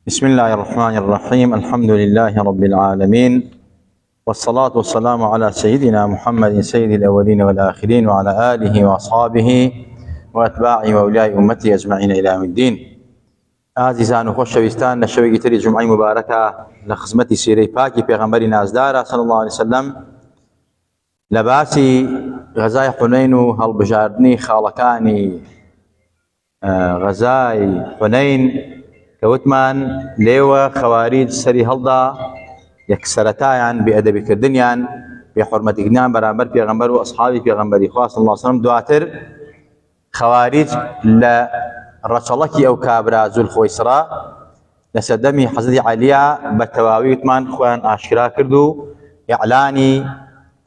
بسم الله الرحمن الرحيم. الحمد لله رب العالمين، والصلاة والسلام على سيدنا محمد سيد الأولين والآخرين وعلى آله وأصحابه وأتباعه وأولياء أمته أجمعين إلى يوم الدين. عزیزان و خۆشەویستان، لە شەوێکی تری جومعەی مبارەکە لە خزمەتی سیرەی پاکی پێغەمبەری نازدارە صلی الله عليه وسلم لە باسی غەزای حونەین و هەڵبژاردنی خاڵەکانی غەزای حونەین کەوتمان لێوە خەواریج سەری هەڵدا یەکسەرەتایان بێئەدەبیکردنیان بێحورمەتیکردنیان بەرامبەر پێغەمبەر و ئەسحابی پێغەمبەری خوا صلی الله عليه وسلم. دواتر خەواریج لە ڕەچەڵەکی ئەو کابرا زولخۆیسرا لە سەردەمی حەزرەتی عەلیە بە تەواوی وتمان خۆیان ئاشکرا کرد و ئیعلانی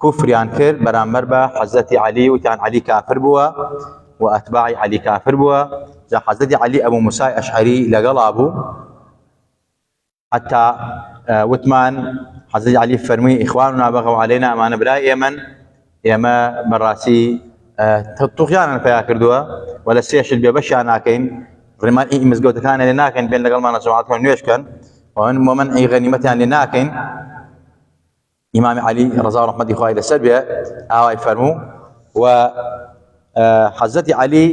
کوفریان کرد بەرامبەر بە حەزرەتی عەلی، وتیان عەلی کافر بووە و ئەتباعی عەلی کافر بووە. جا حەزرەتی عەلی ئەبوو موسای ئەشعەری لەگەڵا بوو، حتا وتمان حەزرەتی عەلی فەرمووی ئیخواننا بەغەو عەلەینا، ئەمانە برای ئێمەن، ئێمە بەڕاستی توغیانان پیا کردووە و لە سێشت بێبەشیان ناکەین، ڕێمان ئەی مزگەوتەکانە لێ ناکەین، بێن لەگەڵمانە جەماعەتەکان نوێژ بکەن و مۆمەنعی غەنیمەتیان لێ ناکەین. ئیمامی عەلی ڕەزا و ڕەحمەتی خوای لەسەر بێ ئاوای فەرموو و حەزرەتی عەلی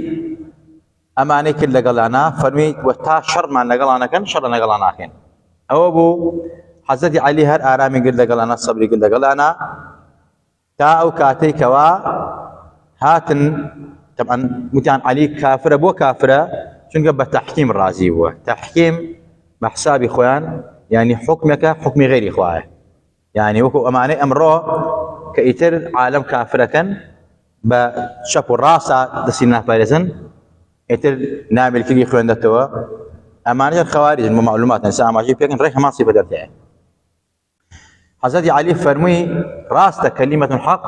ئەمانەی کرد لەگەڵانە، فەرمووی وە تا شەڕمان لەگەڵانەکەن شەڕە لەگەڵان ناکەین. ئەوە بوو حەزرەتی عەلی هەر ئارامی کرد لەگەڵانە، سەبری کرد لەگەڵانە تا ئەو کاتەی کەوا هاتن. طبعا وتیان عەلی کافرە. بۆ کافرە؟ چونکە بە تەحکیم ڕازی بووە. تەحکیم بە حسابی خۆیان، یعنی حکمێکە حکمی غێری خوایە، یعنی وەکو ئەمانەی ئەمڕۆ کە ئیتر عالەم کافرەکەن بە شەپ و ڕاستە دەستی ناپارێزن، ئیتر ناملکیی خوێندەتەوە. ئەمانە خەواریجن بۆ معلوماتن، ئێستا ئاماژەی پێکەن ڕێک هەمان سیفەت دەرتێ. حەزرەتی عەلی فەرمووی ڕاستە کەلیمەة الحەق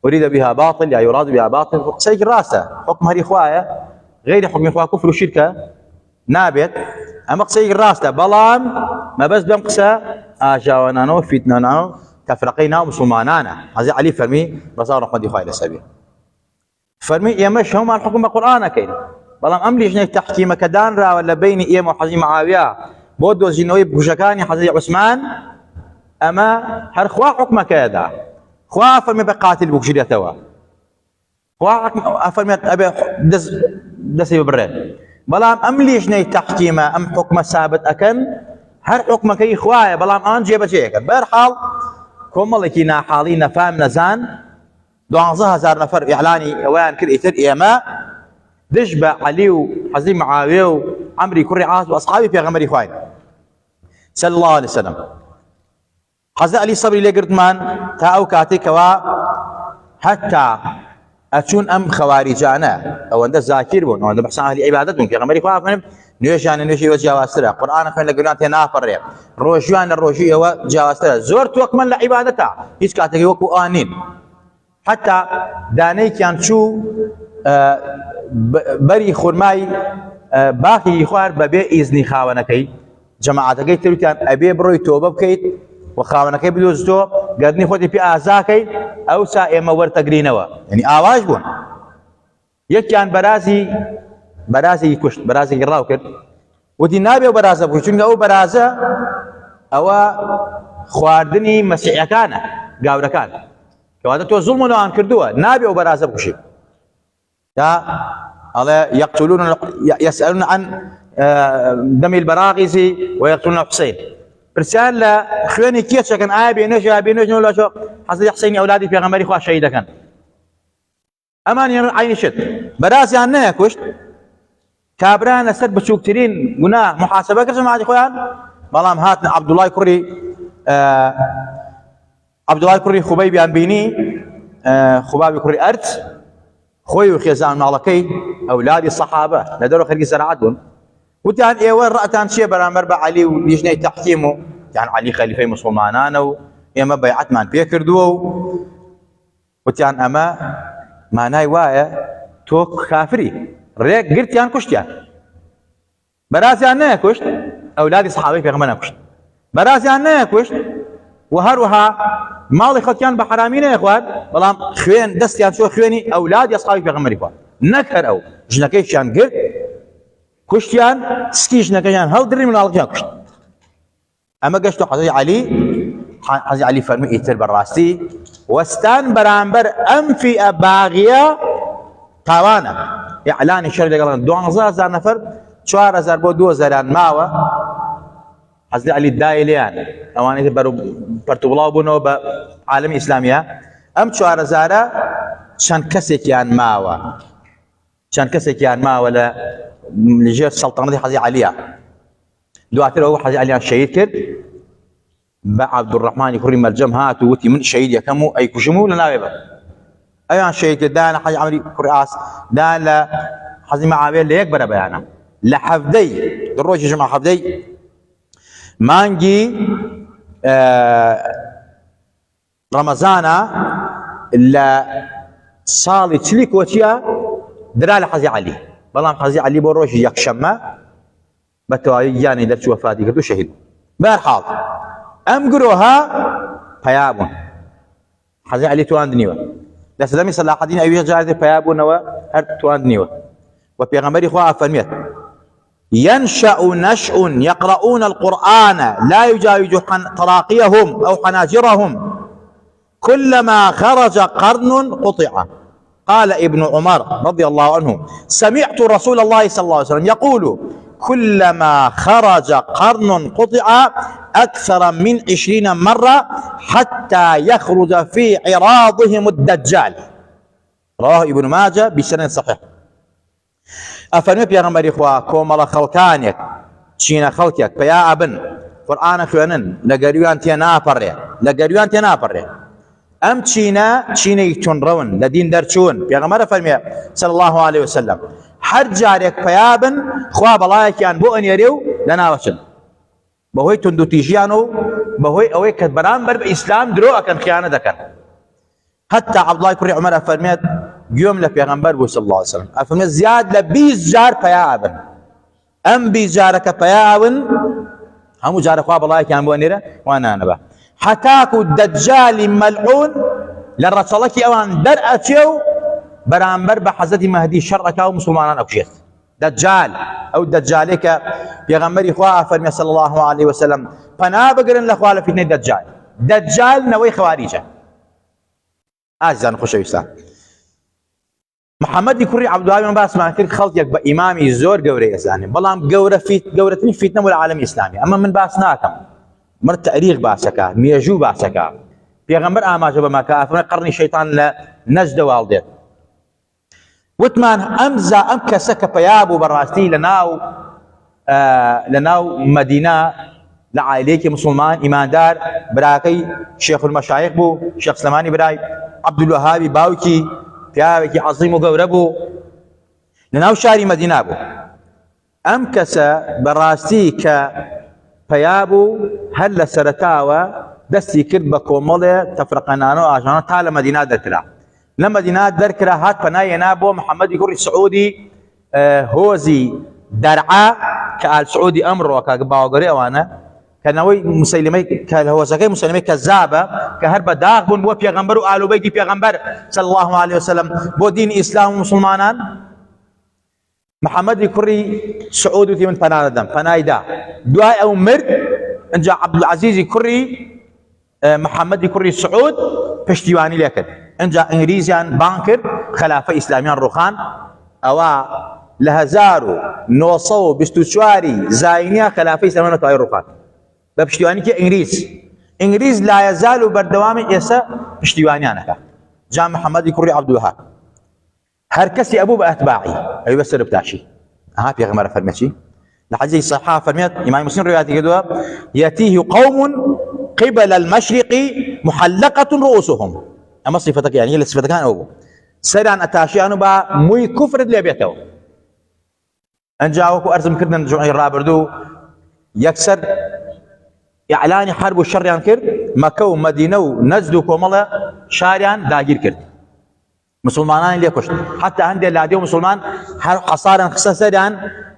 أريد بها باطل یا يراد بها باطل. قسەیەکی ڕاستە، حکم هەری خوایە، غێری حکمی خوا کوفر و شیرکە نابێت. ئەمە قسەیەکی ڕاستە، بەڵام مەبەست بەم قسە ئاژاوانانە و فیتنانە و تەفرەقەی ناو مسلمانانە. حەزرەتی عەلی فەرمی ڕەزا و ڕەحمەتی خوای لەسەر بێ، فەرمی ئێمەش هەمومان حکم بە قورئانەکەین، بەڵام ئەم لیژنەی تەحکیمەکە دانراوە لە بینی ئێمە و حەزرەتی معاویە بۆ دۆزینەوەی بژەکانی حەزرەتی عوسمان، ئەمە هەر خوا حکمەکەیەدا. خوا فەرمی بە قاتیل بکوژرێتەوە، خوا فەرمێت ئەبێ دەستی ببڕێت، بەڵام ئەم لیژنەی تەحکیمە ئەم حکمە سابت ئەکەن، هەر حکمەکەی خوایە، بەڵام ئەوان جێبەجێیەکەن. بەرحاڵ کۆمەڵێکی ناحاڵی نەفام نەزان 12,000 نەفەر ئیعلانی ئەویان کرد ئیتر ئێمە دژ بە عەلی و حەزرەتی معاویە و عەمری کوڕی عاس و ئەسحابی پێغەمبەری خوای صلی الله عليه وسلم. حەزرەتی عەلی سەبری لێگرتمان تا ئەو کاتێکەوە هەتا ئەچوون ئەم خەواریجانە ئەوەندە زاکیر بوون، ئەوەندە بەحسان ئەهلی عیبادەت بوون. پێغەمبەری خوا فەرمێ نوێژیان لە نوێژی ئێوە جیاوازترە، قورئان خوێن لە گوناهیان تێ ناپەڕێ، ڕۆژیان لە ڕۆژی ئێوە جیاوازترە، زۆر تۆکمەن لە عیبادەتە، هیچ کاتێکی وەکو ئەوان نین. حتا دانەیەکیان چوو بەری خورمای باخی خوار بەبێ ئیزنی خاوەنەکەی، جەماعەتەکەی تروتیان ئەبێ بڕۆی تۆبە بکەیت و خاوەنەکەی بدۆزیتەوە، گەردنی خۆتی پێ ئازاکەیت، ئەوسا ئێمە وەرتەگرینەوە. یعنی ئاواش بوون. یەکیان بەرازێکی کوشت، بەرازێکی ڕاو کرد، وتی نابێ بەرازە بکوژ، چونکە ئەو بەرازە ئەوە خواردنی مەسیحیەکانە، گاورەکان، کەواتە تۆ زوڵم لەوان کردووە، نابێ ئەو بەرازە بکوژی. تا ئەڵێ يسألون عن دم البراغيث ويقتلون الحسين. پرسیان لە خوێنی کێچەکەن، ئایا بێنێژە یا بێنێژنەوە لە حەزرەتی حوسەینی ئەولادی پێغەمبەری خوا شەهید دەکەن. ئەمان عینی شت بەرازیان نەیەکوشت، کابرایان لەسەر بچووکترین گوناه محاسەبە کرد جەماعەتی خۆیان، بەڵام هاتن عەبدوڵای کوڕی خوبەیبیان بینی، خوبابی کوڕی ئەرت، خۆی و خێزان ماڵەکەی ئەولادی سەحابە لە دەرەوە خەرگی زەراعەت بوون، وتیان ئێوە ڕەتان چییە بەرامبەر بە عەلی و لیژنەی تەحکیم و یان عەلی خەلیفەی موسڵمانانە و ئێمە بەیعەتمان پێ کردووە و وتیان ئەمە مانای وایە تۆ کافری. ڕێک گرتیان کوشتیان، بەرازیان نەیەکوشت، ئەولادی سەحابەی پێغەمبەر نەکوشت، بەرازیان نەیەکوشت و هەروەها ماڵی خەڵکیان بە حرامی نەیەخوارد، بەڵام خوێن دەستیان چوە خوێنی ئەولادی ئەسحابی پێغەمبەری خوا، نەک هەر ئەو ژنەکەیشیان گرت کوشتیان، سکی ژنەکەیان هەڵدڕی مناڵەکەیان کوشت. اما قشتو حضرتي علي فرمي ايتر براستي وستان برامبر ام في باغيه تاوانا اعلان الشر لقلن 12000 نفر 4000 بو 2000 ماوە حەزی عەلی دایلیان ئەوانەی پەرتو بڵاو بوونەوە بە عالەمی ئیسلامیە ئەم 4000 چەند کەسێکیان ماوە لە لەژێر سەڵتەنەتی حەزی عەلیە دواتر ئەو حەزی عەلیان شەهید کرد بە عەبدوڕەحمانی کوڕی مەرجەم هات و وتی من شەهید یەکەم و ئەیکوژم و لەناوێ بە ئەویان شەهید کرد دایان لە حەزی عەمری کوڕی ئاس دایان لە حەزی مەعاویە لە یەک بەرە بەیانە لە حەفدەی ڕۆژی ژەمع حەفدەی مانگی ڕەمەزانە لە ساڵی چلی کۆچیە درا لە حەزی عەلی بەڵام حەزی عەلی بۆ ڕۆژی یەکشەممە بە تەواوی گیانی دەرچووە وەفاتی کرد و شەهید بەهەرحاڵ ئەم گرۆها پەیا بوون حەزی عەلی تواندنیوە لە سەدەمی سەلاحەدین ئەویش جارێ پەیا بوونەوە هەر تواندنیوە و پێغەمبەری خوا فەرمێت ينشأ نشء يقرؤون القرآن لا يجاوز تراقيهم أو حناجرهم كلما خرج قرن قطع قال ابن عمر رضي الله عنه سمعت رسول الله صلى الله عليه وسلم يقول كلما خرج قرن قطع أكثر من 20 مرة حتى يخرج في عراضهم الدجال رواه ابن ماجه بسند صحيح ئەفەرمێ پێغەمبەری خوا کۆمەڵە خەڵکانێک چینە خەڵکێک پەیا ئەبن قورئانە خوێنن لە گەرویان تێ ناپەڕێ ئەم چینەی تونڕەون لە دین دەرچوون پێغەمبەر فەرمێ صلی الله عليه وسلم هەر جارێک پەیا بن خوا بەڵایەکیان بۆ ئەنێرێ و لەناوەچن بەهۆی توندوتیژیان و بەهۆی ئەوەی کە بەرامبەر بە ئیسلام درۆ ئەکەن خیانە دەکەن حتى عبدالله کوڕی عومەر ئەفەرمێت گوێم لە پێغەمبەر بوو صلی الله عليه وسلم ئەفەرمێت زیاد لە 20 جار پەیا ئەبن ئەم 20 جارەکە پەیا ئەبن هەموو جارە خوا بەڵایەکیان بۆ ئەنێرە وا نانەبە حتاکو دەجالی مەلعون لە ڕەچەڵەکی ئەوان دەرئەچێ و بەرامبەر بە حەزەتی مەهدی شەڕ ئەکا و مسلمانان ئەکوژێت دەجال ئەو دەجالێ کە پێغەمبەری خوا ئەفەرمێ صلی الله عليه وسلم پەنا بگرن لە خوا لە فیتنەی دەجال نەوەی خەواریجە ئازیزان خۆشەویستان محەممەدی کوڕی عەبدوڵڵاهی من باسمان کرد خەڵکێک بە ئیمامی زۆر گەورەی ئەزانێ بەڵام گەورەترین فیتنە بوو لە عالەمی ئیسلامی ئەمە من باس ناکەم مرد تەریخ باسەکە مێژوو باسەکە پێغەمبەر ئاماژە بەما کە ئەفەرمێ قەڕنی شەیتان لە نەجدە واڵدێت وتمان ئەم کەسە کە پەیا بوو بەڕاستی لە ناو مەدینە لە عائلەیەکی مسلمان ئیماندار براکەی شێخ المەشایخ بوو شێخ سلەمانی برای عەبدولوەهابی باوکی پیاوێکی عەزیم و گەورە بوو لە ناو شاری مەدینە بوو ئەم کەسە بەڕاستی کە پەیا بوو هەر لە سەرەتاوە دەستی کرد بە کۆمەڵێ تەفرەقەنانە و ئاژانە تا لە مەدینە دەرکرا لە مەدینە دەرکرا هات پەنای هێنا بۆ محەممەدی کوڕی سعودی هۆزی دەرعا کە ئال سعودی ئەمڕۆ کە باوەگەری ئەوانە کەنەوەی مسەیلمەی کە هۆزەکەی مسەیلمەی کەزابە کە هەر بە داغ بوون بۆ پێغەمبەر و ئالوبەیتی پێغەمبەر صلی الله عليه وسلم بۆ دینی ئیسلام و مسلمانان محەممەدی کوڕی سعود وتی من پەنا دەدەم پەنای دا دوای ئەو مرد ئەنجا عەبدولعەزیزی کوڕی محەممەدی کوڕی سعود پشتیوانی لێ کرد ئەنجا ئینگلیزیان بان کرد خەلافە ئیسلامیان ڕوخان ئەوە لە 1924 زاینیا خەلافە ئیسلامیان نەتوانی ڕوخان بە پشتیوانیکی ئینگلیز لا یەزال و بەردەوامی ئێستا پشتیوانیانەکە جا محەممەدی کوڕی عەبدولوەهاب هەر کەسی ئەبوو بە ئەتباعی ئەوی بەسەر بتاشی ئەها پێغەمبەر فەرمێ چی لە حەدیثی صحیحا فەرمێت ئیمامی مسلم ڕوایەتی کردووە یەتیه قوم قبل المشرق محلقة رؤوسهم ئەمە صفەتەکە یعنی لە صفەتەکان ئەوە بوو سەریان ئەتاشیان و بە مووی کوفرت لێ بێتەوە ئەنجا وەکو ئەرزم کردن جوعی ڕابردوو یەکسەر ئیعلانی حرب و شەڕیان کرد مەکە و مەدینە و نەجد و کۆمەڵە شاریان داگیر کرد مسلمانانی لێ کوشت حتا هەندێک لادێ و مسلمان هەر حەساریان خستە سەریان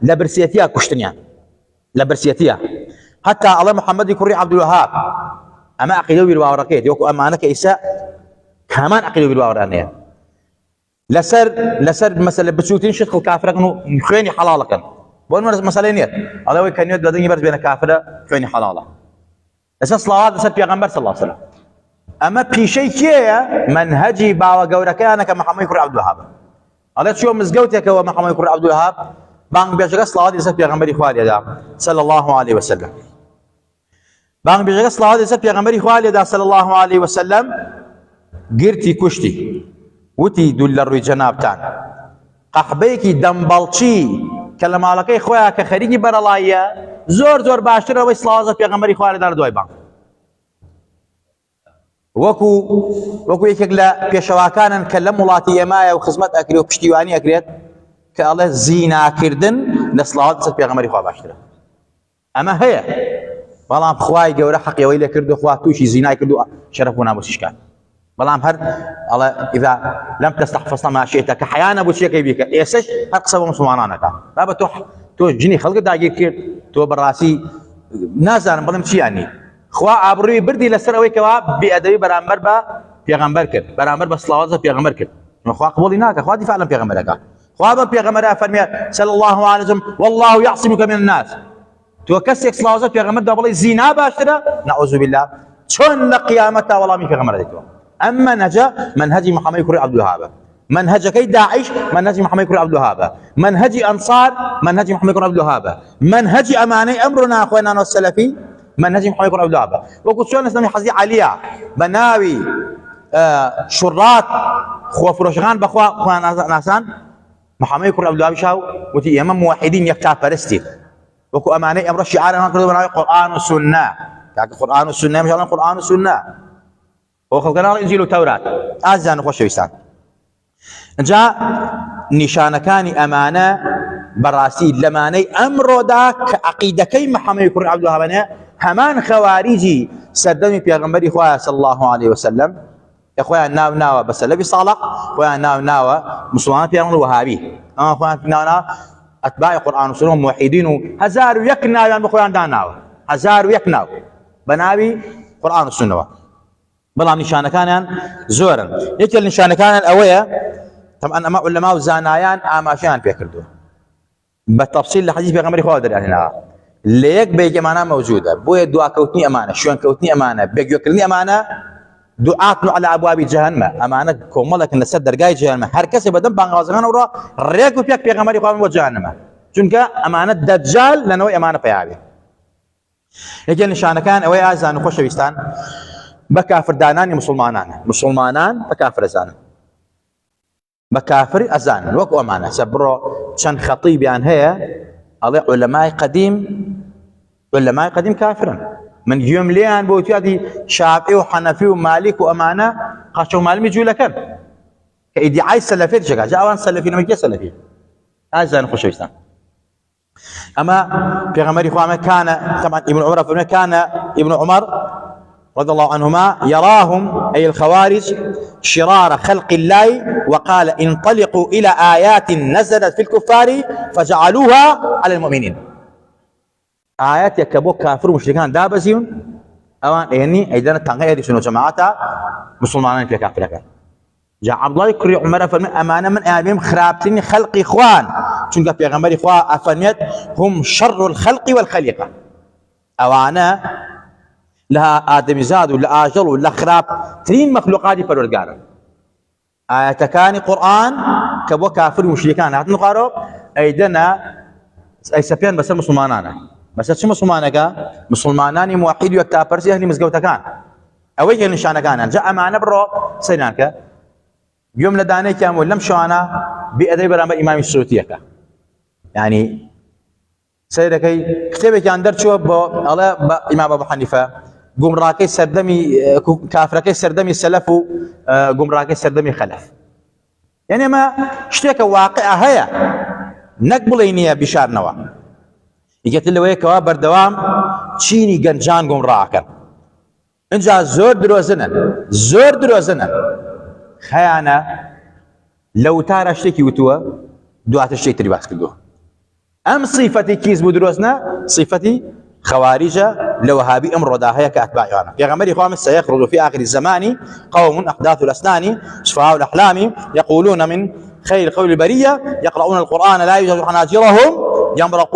لە برسیەتیە کوشتنیان لە برسیەتیە حتا ئەڵێ محەممەدی کوڕی عەبدولوەهاب ئەمە عەقیدە و بیرواوەڕەکەیت وەکو ئەمانە کە ئیسا کامان عەقیدە و بیرواوەڕیان هەیە لەسەر مەسەلە بچووکترین شت خەڵک کافرەکەن و خوێنی حەڵاڵەکەن بۆ مەسەلەی نییە ئەڵێ ئەوەی کە نوێت بەدەنگی بەرز بێنە کافرە خوێنی حەڵاڵە لەسەر سڵاوات لەسەر پێغەمبەر صلی الله عليه وسلم. ئەمە پیشەی کێیە؟ منهەجی باوە گەورەکەیانە کە محەممەد کوڕی عەبدولوهاب. ئەڵێ چۆن مزگەوتێکەوە محەممەد کوڕی عەبدولوهاب بانگ بێژەکە سڵاواتی لەسەر پێغەمبەری خوا لێدا صلی الله عليه وسلم. بانگ بێژەکە سڵاواتی لەسەر پێغەمبەری خوا لێدا صلی الله عليه وسلم گرتی کوشتی، وتی دوول لە ڕووی جەنابتان. قەحبەیەکی دەمبەڵچی کە لە ماڵەکەی خۆیان کە خەریکی بەرەڵاییە زۆر زۆر باشتر ئەوەی سڵاوات لەسەر پێغەمبەری خوا لێدا لە دوای بانگ. وەکو یەکێک لە پێشەواکانن کە لەم وڵاتی ئێمایە و خزمەت ئەکرێت و پشتیوانی ئەکرێت کە ئەڵێ زیناکردن لە سڵاوات لەسەر پێغەمبەری خوا باشترە. ئەمە هەیە، بەڵام خوای گەورە حەقیەوەی لێ کردو، خوا تووشی زینای کردو شەرەف و ناموسی شکاند. بەڵام هەر ئەڵێ ئیذا لەم تەستەحفظ ما شئت کە حیا نەبوو چیەکەی بیکە، ئێسش هەر قسە بە موسڵمانانەکە. بابە تۆ جنی خەڵکت داگیر کرد، تۆ بەڕاستی نازانم بڵێم چیانی. خوا ئابڕووی بردی لەسەر ئەوەی کەوا بێئەدەبی بەرامبەر بە پێغەمبەر کرد، بەرامبەر بە سڵاوات لەسەر پێغەمبەر کرد. خوا قبوڵی ناکە، خوا دیفاع لەم پێغەمبەرەکە. خوا بە پێغەمبەرە فەرمێ صلی الله عليه وسلم والله يعصمك من الناس. تۆ کەسێک سڵاوات لەسەر پێغەمبەر دا بڵێ زینا باشترە، نەعوذ بالله، چۆن لە قیامەتدا وەڵامی پێغەمبەر دەیتەوە. ئەمە نەجا منهەجی محەممەد کوڕی عەبدولوهاب، منهجەکەی داعش منهجی محەممەد کوڕی عەبدولوهاب، منهجی ئەنصار منهجی محەممەد کوڕی عەبدولوهاب، منهجی ئەمانەی ئەمڕۆ ناخوێنانەوە سەلەفی منهجی محەممەد کوڕی عەبدولوهاب. وەکو چۆن ئەسلامی حەزی عەلیە بە ناوی شوڕات خۆفرۆشەکان بەخوا خۆیان ناسان محەممەد کوڕی عەبدولوهاب شاو وتی ئێمە موحیدین یەکتاپەرستین. وەکو ئەمانەی ئەمڕۆ شیعارەکان کردووە بە ناوی قورئان و سونە، کاکە قورئان و سونە مەژاڵن قورئان و سونە وەکو خەڵکەناڵ ئینجیل و تەورات. ئازیزان و خۆشەویستان، اینجا نیشانەکانی ئەمانە بەڕاستی لەمانەی ئەمڕۆدا کە عەقیدەکەی محەممەد کوڕی عەبدولوهابەنە هەمان خەواریجی سەردەمی پێغەمبەری خوایە صلی الله عليه وسلم کە خۆیان ناوە بە سەلەفی ساڵح، خۆیان ناوە مسڵمانان پێیان وهابی، ئەمە خۆیان ناوە ئەتباعی قورئان و سونە و موحیدین و 1001 ناویان بە خۆیان داناوە، 1001 ناو بە ناوی قورئان و سونەوە. بەڵام نیشانەکانیان زۆرن. یەکێک لە نیشانەکانیان ئەوەیە طبعا ئەمە عولەما و زانایان ئاماژەیان پێ کردووە بە تەفسیل لە حەدیثی پێغەمبەری خوا دەرهێناوە لە یەک بەیەک ئەمانە مەوجودە. بۆیە دواکەوتنی ئەمانە، شوێنکەوتنی ئەمانە، بێگوێکردنی ئەمانە دعاة على أبواب جهنم، أمانة كوملك إن السد درجاي جهنم هر كسي بدم بانغازغان ورا ريكو فيك بيغمري قام وجهنم چونك أمانة دجال لنوي أمانة بيعابي. يجي نشانه كان أوي أزان خوشويستان بكافر دانان مسلمانان بكافر أزان بكافر أزان وكو أمانة سبرو شن خطيب يعني هي علماء قديم كافرا من يوم ليان بوتياتي شافعي وحنفي ومالك وأمانة قاشوا مالي جولا كان كإدعاء سلفي شجع جاوان سلفي نمكي سلفي أزان خوشويستان. أما في غمر إخوانه كان طبعا ابن عمر كان ابن عمر رضي الله عنهما يراهم أي الخوارج شرار خلق الله وقال انطلقوا إلى آيات نزلت في الكفار فجعلوها على المؤمنين. آيات يكبو كافر مشركان دابزيون أوان يعني أيضا تنغير سنو جماعتا مسلمانين في كافر كان. جاء عبد الله يكري عمر فمن أمانة من آمين خرابتين خلق إخوان چونك في غمر إخوان أفنيت هم شر الخلق والخليقة أوانا لها آدم زاد ولا آجل ولا خراب ترين مخلوقات فرورقارا. آيات كان قرآن كبو كافر مشركان هات نقارو أيضا أي سبيان بس المسلمانانا بس شو مسلمانان موحد يكتابرسي أهل مزقوتا كان أوجه نشانه كان جاء معنا برو سينانك يوم لداني كامل لم شوانا بأدري برامج إمام السعودية يعني سيدكي كتابك عن درشوا الله إمام أبو حنيفة قمراكي سردمي كافركي سردمي السلف قمراكي سردمي خلف يعني ما اشتيك واقع هيا نقبل إني بشار نوا يجت اللي ويا كوابر دوام تشيني جنجان قمراكن إنجا زور دروزنا خيانة لو تارا اشتكي وتوا دوات الشيء تريباس كدوه أم صفتي كيز بدروسنا صفتي خوارج لوهابي أمر رداهية كأتباعنا. يا غمري خامس سيخرج في آخر الزمان قوم أحداث الأسنان شفاء الأحلام يقولون من خير القول البرية يقرؤون القرآن لا يجوز حناجرهم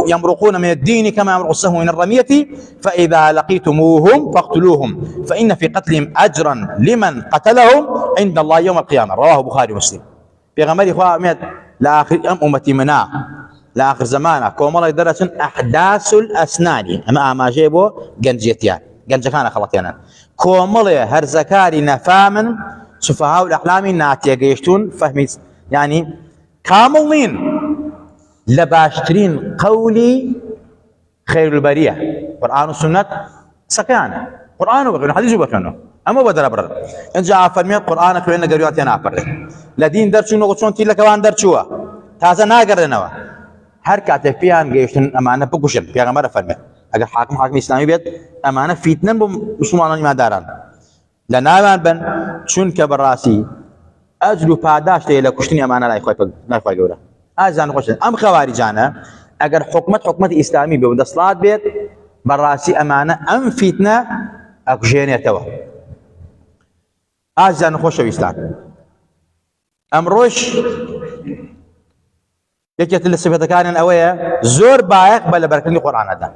يمرقون من الدين كما يمرق السهم من الرمية فإذا لقيتموهم فاقتلوهم فإن في قتلهم أجرا لمن قتلهم عند الله يوم القيامة. رواه البخاري ومسلم. بيغمري خواه لآخر أمتي منا لآخر زمانه كومالا درجة أحداث الأسنان أما جيبو جنجيتيان جنجكان خلطيانا كومالا هرزكاري نفامن سفهاء الأحلام ناتيا جيشتون فهمي يعني كاملين لباشترين قولي خير البرية قرآن والسنة سكان قرآن وبكنا حديث وبكنا أما بدر برد إن جاء فرمي القرآن كلنا قريات أنا أفرد لدين درشوا نقصون تيلا كمان درشوا تازا ناقرنوا حركات فيها جيشتون أمانة بكوشن في غمرة فرمي أجر حاكم إسلامي بيت أمانة فيتنا بمسلمان ما داران لنا بن شون كبراسي أجلو باداش تيلا كشتني أمانة لا يخوي جورا أزان خوشن أم خوارجانا أجر حكمة إسلامي بيود صلاة بيت براسي أمانة أم فيتنا أكجيني توا أزان خوش إسلام أم روش يكتل الصفة كان أويا زور بايق بلا بركني القرآن هذا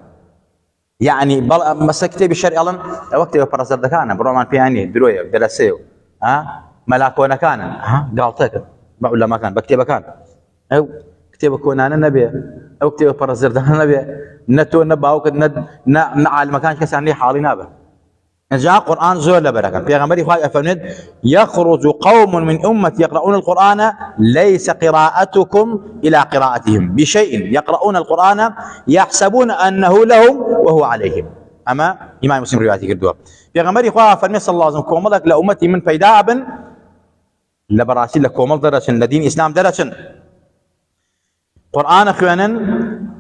يعني مسكتي بالشرع الله وقت برزر دكانه برومان بياني درويه درسيو ملاكونا كان قالتك ولا ما كان بكتب كان او كتب كونان النبي او كتب برزر دكانه النبي نتو نباو كد على المكان كسان لي حالنا به جاء قرآن زور لبركة بيغمبري خواهي أفرمد يخرج قوم من أمتي يقرؤون القرآن ليس قراءتكم إلى قراءتهم بشيء يقرؤون القرآن يحسبون أنه لهم وهو عليهم أما إمام مسلم رواياتي كردوها بيغمبري خواهي أفرمد صلى الله عليه وسلم كوملك لأمتي من فيداء بن لبراسي لكومل درجة لدين إسلام درجة قرآن خوانا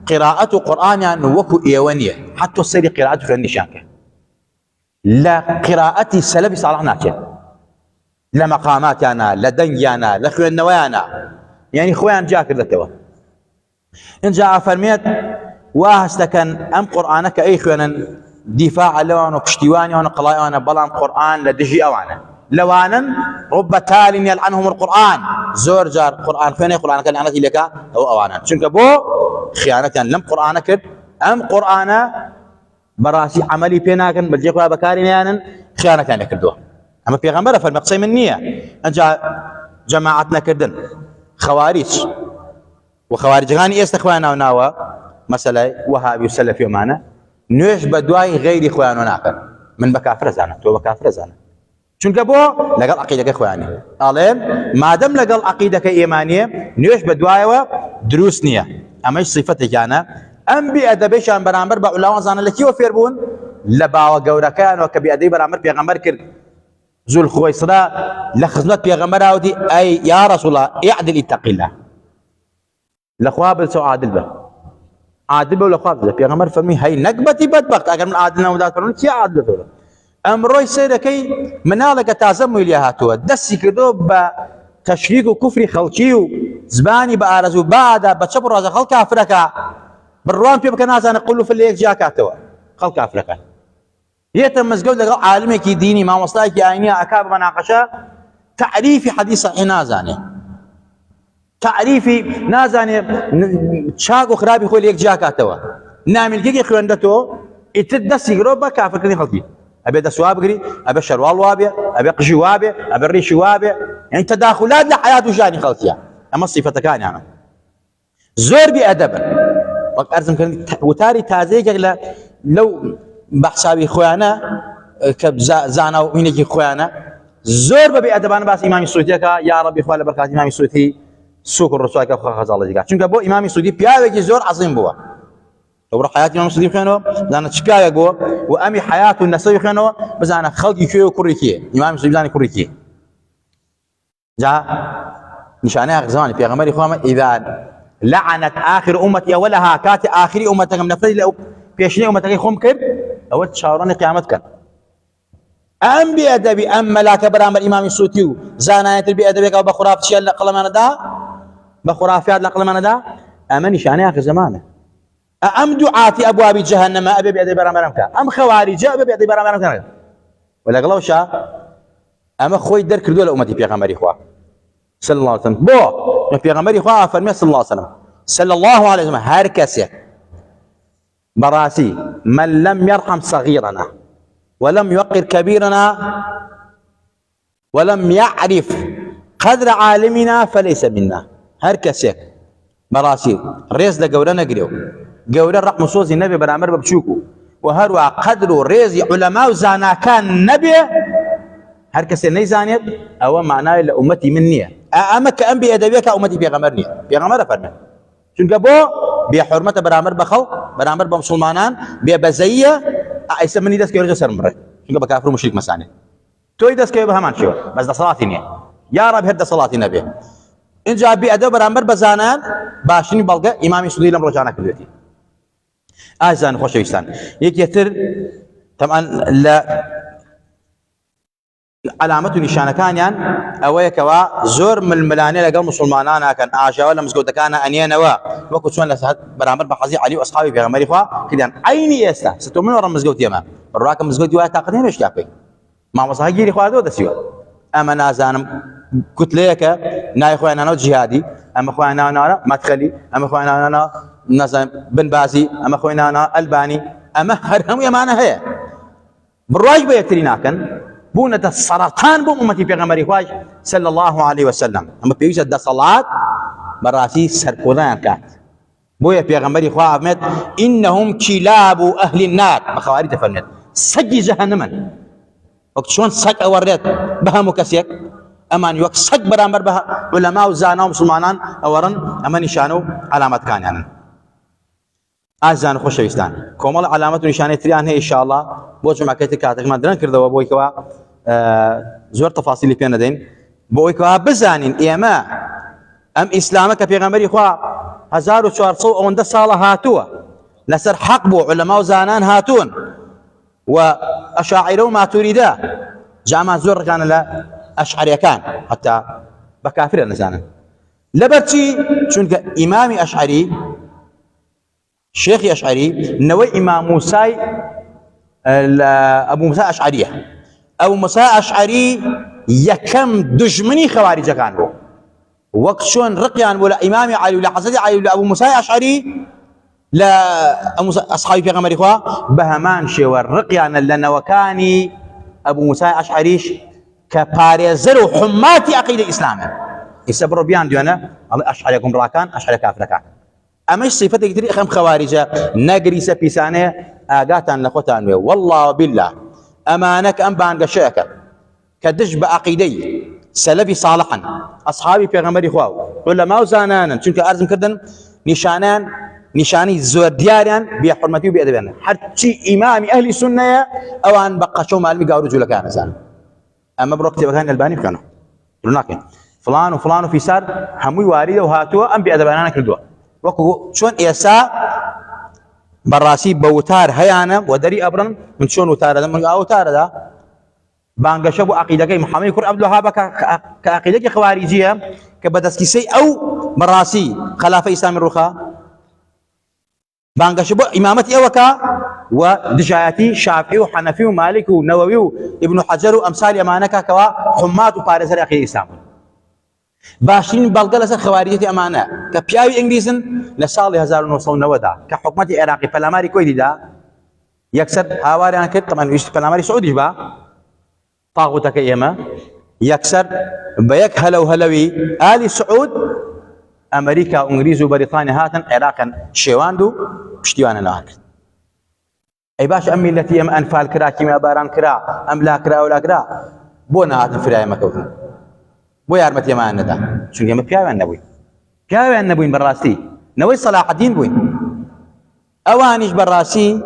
قراءة قرآن يعني وكو إيوانية حتى السيري قراءته في النشانك لا قراءتي السلف صالح ناتيا لا مقامات انا لا دنيانا لا خوان نوانا يعني خوان جاكر لتوا ان جاء فرميت واهستكن ام قرانك اي خوان دفاع لوان وكشتيواني وانا قلاي وانا بلان قران لدجي اوانا لوانا رب تال يلعنهم القران زور جار قران فين قران كان عنتي لك او اوانا شنك بو خيانه لم قرانك ام قران براسي عملي بيناكن بلجيكوا بكارينيان خيانه كان يكردوها اما بيغمبر فالمقصي من نيه ان جماعتنا كردن خوارج وخوارج غاني استخوانا وناوا مساله وهابي وسلفي ومعنا نوش بدواي غير اخوان وناكر من بكافر زانا تو بكافر زانا شنو بو لقال عقيدك اخواني الين ما دام لقال عقيدك ايمانيه نوش بدواي دروس نيه اما صفتك انا ام بأدبشان برامبر بعلاوان زانا لكي وفيربون لباوا قوركان وكبأدب برامبر بيغمبر كرد زول خويصرا لخزنت بيغمبر هاودي اي يا رسول الله اعدل اتق الله لخوابل سو عادل به عادل به ولخوابل بيغمبر فرمي هاي نقبتي بدبخت اگر من عادلنا ودات فرمي كي عادل ثوره ام روي سيركي منالك تازم اليهاتو دسي كدو بتشريك وكفر خلقي زباني بارزو بعد بتشبر راز خلق كافرك بروان في مكان هذا نقول له في اللي جاكاتوا خلق افريقيا يتم مسجود لك عالمي كي ديني ما وصلاك كي عيني اكاب مناقشه تعريفي حديث نازاني تعريفي نازاني تشاغو خرابي خو ليك جاكاتوا نعمل كي خوندتو اتدس يقرب كافر كني خلقي ابي دسواب قري ابي شروال وابي ابي قجي وابي ابي الريش وابي يعني تداخلات لحياته جاني خلقيا اما صفتك كان يعني زور بأدب ارزم كان وتاري تازيك لو بحسابي خويانا كبزانا وينك خويانا زور بأدبان باس امام السويتي يا ربي خوال بركات امام السويتي سوق الرسول كخ الله جاك چونك بو امام السويتي بياوي زور عظيم بوا لو حياه امام السويتي خانو زانا تشبيا جو وامي حياته النسوي خانو بزانا خلقي كيو كوريكي امام السويتي زاني كوريكي جاء نشانه زمان بيغمر اخوان اذا لعنت اخر امتي اولها كات اخر امتك من نفري بيشني امتك خمكر او تشاورني قيامتك ام بادبي ام ملاك برامر الامام السوتي زانايت بادبك او بخرافات شيء لقل ما ندا بخرافات لقل ما ندا امني شاني اخر زمانه ام دعاتي ابواب جهنم ابي بادبي برامرك ام خوارج ابي بادبي برامرك ولا قلوشا اما خوي در كردو لامتي بيغمر اخوان صلى الله عليه وسلم بو في غمري خواه فرمي صلى الله عليه وسلم صلى الله عليه وسلم هر كسي براسي من لم يرحم صغيرنا ولم يوقر كبيرنا ولم يعرف قدر عالمنا فليس منا. هر كسي براسي ريز دا قورنا قريو قورنا رقم صوزي النبي برامر ببشوكو وهروا قدر ريز علماء زانا كان نبي هر كسي نيزانيت او معناه لأمتي مني اما كأنبي ادبيك امتي بيغمرني بيغمر فرمي چونکە بۆ بێ حرمەتە بەرامبەر بەخەڵ بەرامبەر بە مسلمانان بێ بەزەیە ئایسە منی دەستکەوێتە سەرم بڕێ چونکە بە کافر و مشریک مەسانێت تۆی دەستکەوێ بە هەمان شێوە بەس دەسەڵاتی نییە یا ڕەب هەر دەسەڵاتی نەبێ اینجا بێ ئەدەب بەرامبەر بە زانان باشترین بەڵگە ئیمامی سودی لەم ڕۆژانە کردوێتی. ئازان خۆشەویستان یەکێتر تەمان لە علامەت و نیشانەکانیان ئەوەیە کەوا زۆر ململانێ لەگەڵ مسلمانان ناکەن ئاژاوە لە مزگەوتەکانە ئەنێنەوە وەکو چۆن لە سەعات بەرامبەر بە حەزی عەلی و ئەسحابی پێغەمبەری خوا کردیان عەینی ئێستا ستۆ من وەڕە مزگەوت ئێمە بڕواکە مزگەوتی وایە تاقەت هێنێ شتیا بکەین مامۆستا گیری خواردەوە دەسیوە ئەمە نازانم کوتلەیەکە نای خۆیان ناوە جیهادی ئەمە خۆیان ناوناوە مەدخەلی ئەمە خۆیان ناوناوە نەزانم بن بازی ئەمە خۆی ناوناوە ئەلبانی ئەمە هەر هەموو ئەمانە هەیە بڕواج بە یەکتری ناکەن بونة السرطان بوم أمتي في غمري خواج صلى الله عليه وسلم أما بيوجد دا صلاة براسي سركودان كات بويا في غمري خواج أمت إنهم كلاب أهل النار بخواري تفرمت سجي جهنما وقت شون سج أوريت بها مكسيك أمان يوك سج برامبر بها علماء وزانا ومسلمانان أورن أما نشانو علامات كان يعني أزان خوشويستان كمال علامات ونشانة تريان هي إن شاء الله بوجه مع كتير كاتك ما درن كرده وبوي كوا زور تفاصيل فينا دين بوي كوا بزانين إيما أم إسلامك في غمري خوا 1400 صالة هاتوا لسر حق بو علماء زانان هاتون وأشاعروا ما تريدا جامع زور كان لا أشعري كان حتى بكافر النزانا لبرتي شنك إمامي أشعري شيخي أشعري نوي إمام موسى أبو موسى أشعرية أبو موسى أشعري يكم دجمني خوارج كان هو وقت شون رقيان ولا إمامي علي ولا حسدي علي ولا أبو موسى أشعري لا أصحابي في غمر إخوة بهمان شوار رقيان لنا وكاني أبو موسى أشعريش كباريزر وحماتي عقيدة إسلامه يسبروا بيان ديانا أشعريكم راكان أشعري كافر كان أمش صفتك كتير أخم خوارجة نجري سبيسانة آجاتان لخوتان والله بالله أمانك أم بان قشاك كدش بعقيدي سلفي صالحا أصحابي في غمر إخوة علماء زانانا چونك أرزم كردن نشاني زور دياريان بحرمتي وبأدبيان حتى إمام أهل السنة أو أن بقى شو معلمي قاورو جولا كان زان أما بروكتي بكان الباني كانوا لكن فلان وفلان وفي سار هموي وارده وهاتوا أم بأدبيان كردوا وكو شون إيسا براسي بوتار هيانا ودري أبرن من شون وتار هذا من أوتار هذا بانغشبو عقيدة محمد كور عبد الوهاب كعقيدة خوارجية كبدسكيسي أو براسي خلافة إسلام الرخاء بانغشبو إمامتي أوكا ودجاياتي شافعي وحنفي ومالك ونووي وابن حجر وأمثال أمانك كوا حمات وبارزر عقيدة الإسلام باشين بلغة لسر خوارجية أمانة كبياوي إنجليزن لسالي 1990 كحكومة عراقي فلاماري كويدي دا يكسر هاواري أنا كده طبعا يشتي فلاماري سعودي با طاغوتك إيما يكسر بيك هلو هلوي آل سعود أمريكا وإنجليز وبريطانيا هاتن عراقا شيواندو بشتيوانا لهاك أي باش أمي التي أم أنفال كرا كيما باران كرا أم لا كرا ولا كرا بونا هاتن فرايا مكوثن بو يارمت يمان ندا شو يما بياوان نبوي بياوان نبوين براسي نوي صلاح الدين بوين اوانيش براسي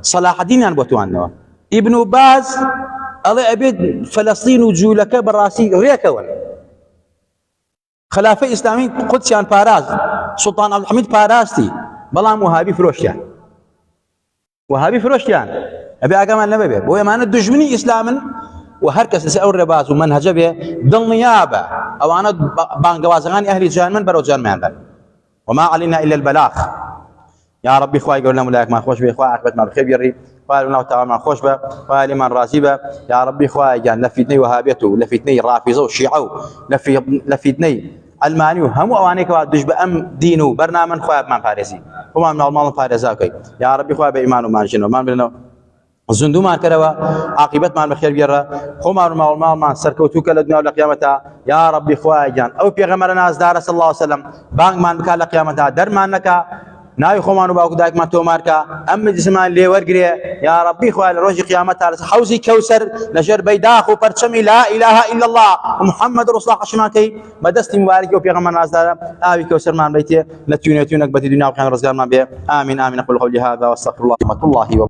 صلاح الدين يعني بوتوان نوا ابن باز الله عبيد فلسطين وجولك براسي ريكون خلافة إسلامي قدسيان باراز سلطان عبد الحميد باراستي بلام وهابي فروشتيان وهابي فروشتيان أبي أقام النبي بو يمان الدجمني إسلاما وهركس لسأور رباز ومنهجه به ضل نيابة أو أنا بانقوازغاني أهل جهنم برو جهنم وما علينا إلا البلاغ يا ربي إخوائي يقول لنا ملاك ما خوش به إخوائي أكبت ما بخير يري قال الله تعالى ما خوش به قال لمن راسبه يا ربي إخوائي جان لفيتني وهابيته لفيتني رافضه وشيعه لفيتني ئەلمانی و هەموو ئەوانەیەکەوە دوش بە ئەم دین و بەرنامەن خۆیان بمان پارێزی خۆمان ناڵماڵ پارێزاکەی یا ربی خوا بە ئیمان ومان ژنەوەمان بنەوە زندومان کەرەوە عاقبەتمان بەخێر بێڕە خۆمان و ماڵماڵمان سەرکەوتووکە لە دنیا و لە قیامەتە یا ربی خوای گیان ئەو پێغەمبەرە نازدارە صلی الله علیه وسلم بانگمان بکات لە قیامەتە دەرمان نەکا ناوی خۆمان و باوکو دایکمان تۆمارکە ئەم مجلسمان لێ وەرگرێ یا ربی خوای لە ڕۆژی قیامەتە لەسەر حەوزی کەوسەر لەژێر بەیداخ و پەرچەمی لا ئیلاها ئیلا الله محەممەد ڕسوڵ حەشمانکەی بەدەستی مبارەکی و پێغەمبەر نازدارە ئاوی کەوسەرمان بیتێ لە توێنێتونەک بەتی دنیا و قیامەت ڕزگارمان بێ ئامین ئامین. أقول قولي هذا واستغفر الله ورحمة الله